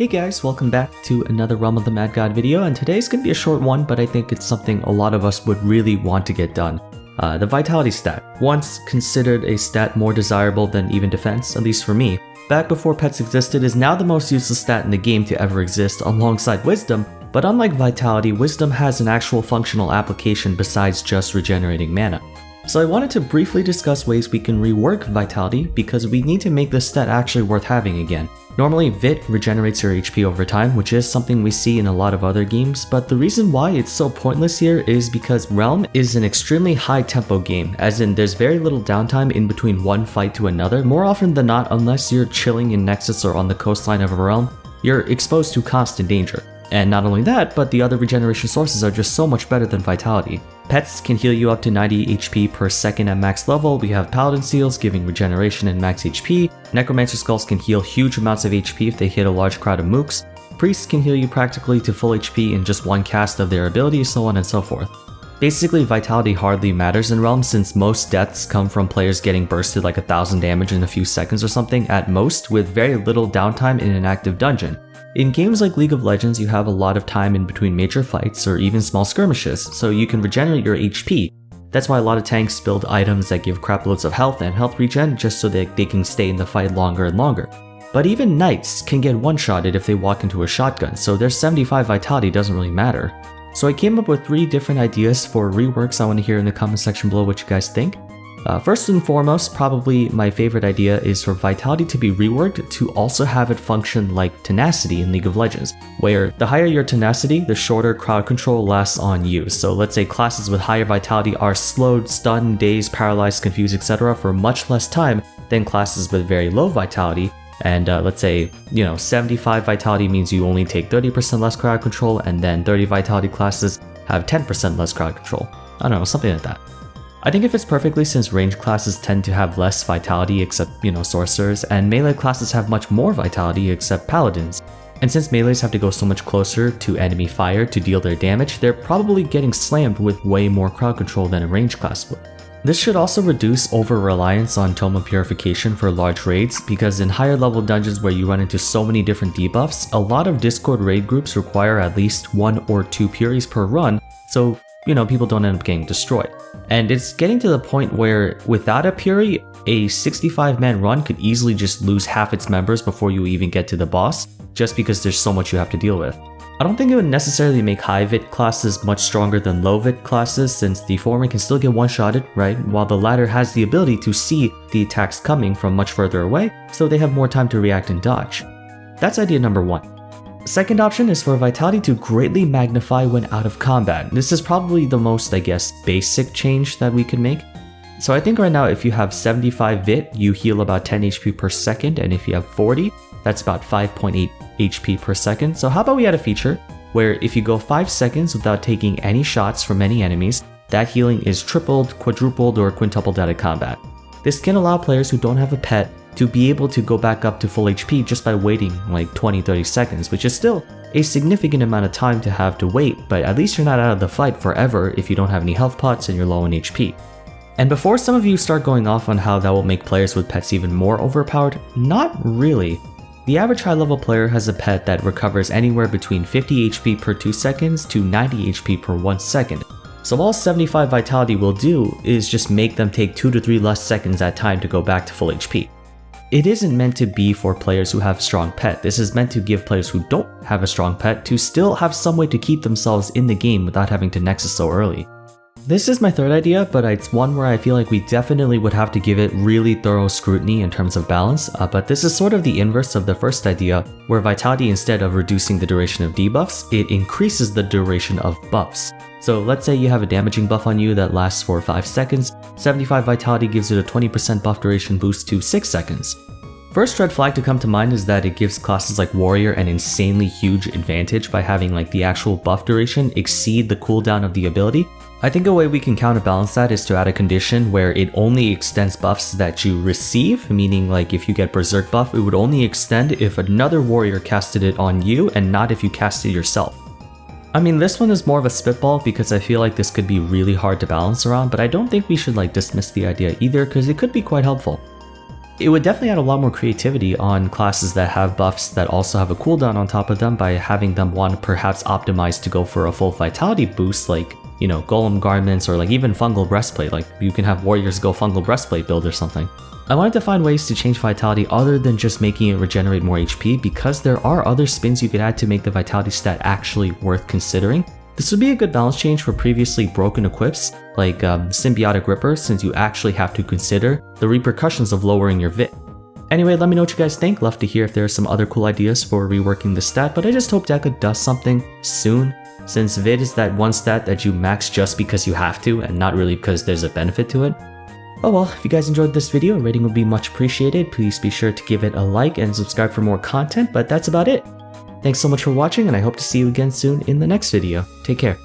Hey guys, welcome back to another Realm of the Mad God video, and today's gonna be a short one, but I think it's something a lot of us would really want to get done. The Vitality stat, once considered a stat more desirable than even defense, at least for me, back before pets existed, is now the most useless stat in the game to ever exist alongside Wisdom, but unlike Vitality, Wisdom has an actual functional application besides just regenerating mana. So I wanted to briefly discuss ways we can rework Vitality because we need to make this stat actually worth having again. Normally, Vit regenerates your HP over time, which is something we see in a lot of other games, but the reason why it's so pointless here is because Realm is an extremely high tempo game, as in there's very little downtime in between one fight to another. More often than not, unless you're chilling in Nexus or on the coastline of a realm, you're exposed to constant danger. And not only that, but the other regeneration sources are just so much better than Vitality. Pets can heal you up to 90 HP per second at max level, we have Paladin Seals giving regeneration and max HP, Necromancer Skulls can heal huge amounts of HP if they hit a large crowd of mooks, Priests can heal you practically to full HP in just one cast of their ability, so on and so forth. Basically, Vitality hardly matters in Realm since most deaths come from players getting bursted like 1000 damage in a few seconds or something at most, with very little downtime in an active dungeon. In games like League of Legends, you have a lot of time in between major fights or even small skirmishes, so you can regenerate your HP. That's why a lot of tanks build items that give craploads of health and health regen just so that they can stay in the fight longer and longer. But even knights can get one-shotted if they walk into a shotgun, so their 75 vitality doesn't really matter. So I came up with 3 different ideas for reworks. I want to hear in the comment section below what you guys think. First and foremost, probably my favorite idea is for Vitality to be reworked to also have it function like Tenacity in League of Legends, where the higher your Tenacity, the shorter crowd control lasts on you. So let's say classes with higher Vitality are slowed, stunned, dazed, paralyzed, confused, etc. for much less time than classes with very low Vitality. And let's say, 75 Vitality means you only take 30% less crowd control, and then 30 Vitality classes have 10% less crowd control. I don't know, something like that. I think it fits perfectly since ranged classes tend to have less vitality except, sorcerers, and melee classes have much more vitality except paladins. And since melees have to go so much closer to enemy fire to deal their damage, they're probably getting slammed with way more crowd control than a ranged class would. This should also reduce over-reliance on Tome of Purification for large raids, because in higher level dungeons where you run into so many different debuffs, a lot of Discord raid groups require at least 1 or 2 Puries per run, so people don't end up getting destroyed. And it's getting to the point where without a Puri, a 65-man run could easily just lose half its members before you even get to the boss, just because there's so much you have to deal with. I don't think it would necessarily make high Vit classes much stronger than low Vit classes, since the former can still get one-shotted, right, while the latter has the ability to see the attacks coming from much further away, so they have more time to react and dodge. That's idea number 1. Second option is for Vitality to greatly magnify when out of combat. This is probably the most, basic change that we could make. So I think right now if you have 75 Vit, you heal about 10 HP per second, and if you have 40, that's about 5.8 HP per second. So how about we add a feature where if you go 5 seconds without taking any shots from any enemies, that healing is tripled, quadrupled, or quintupled out of combat. This can allow players who don't have a pet to be able to go back up to full HP just by waiting 20-30 seconds, which is still a significant amount of time to have to wait, but at least you're not out of the fight forever if you don't have any health pots and you're low on HP. And before some of you start going off on how that will make players with pets even more overpowered, not really. The average high level player has a pet that recovers anywhere between 50 HP per 2 seconds to 90 HP per 1 second. So all 75 Vitality will do is just make them take 2 to 3 less seconds at time to go back to full HP. It isn't meant to be for players who have a strong pet. This is meant to give players who don't have a strong pet to still have some way to keep themselves in the game without having to Nexus so early. This is my third idea, but it's one where I feel like we definitely would have to give it really thorough scrutiny in terms of balance, but this is sort of the inverse of the first idea, where Vitality, instead of reducing the duration of debuffs, it increases the duration of buffs. So let's say you have a damaging buff on you that lasts for 5 seconds, 75 Vitality gives it a 20% buff duration boost to 6 seconds. First red flag to come to mind is that it gives classes like Warrior an insanely huge advantage by having the actual buff duration exceed the cooldown of the ability. I think a way we can counterbalance that is to add a condition where it only extends buffs that you receive, meaning if you get Berserk buff, it would only extend if another warrior casted it on you and not if you cast it yourself. I mean, this one is more of a spitball because I feel like this could be really hard to balance around, but I don't think we should dismiss the idea either because it could be quite helpful. It would definitely add a lot more creativity on classes that have buffs that also have a cooldown on top of them by having them want to perhaps optimize to go for a full vitality boost, like, you know, golem garments or like even fungal breastplate. Like you can have warriors go fungal breastplate build or something. I wanted to find ways to change vitality other than just making it regenerate more HP, because there are other spins you could add to make the vitality stat actually worth considering. This would be a good balance change for previously broken equips like Symbiotic Ripper, since you actually have to consider the repercussions of lowering your VIT. Anyway, let me know what you guys think. Love to hear if there are some other cool ideas for reworking the stat, but I just hope Deca does something soon, since VIT is that one stat that you max just because you have to and not really because there's a benefit to it. Oh well, if you guys enjoyed this video, a rating would be much appreciated. Please be sure to give it a like and subscribe for more content, but that's about it. Thanks so much for watching, and I hope to see you again soon in the next video. Take care.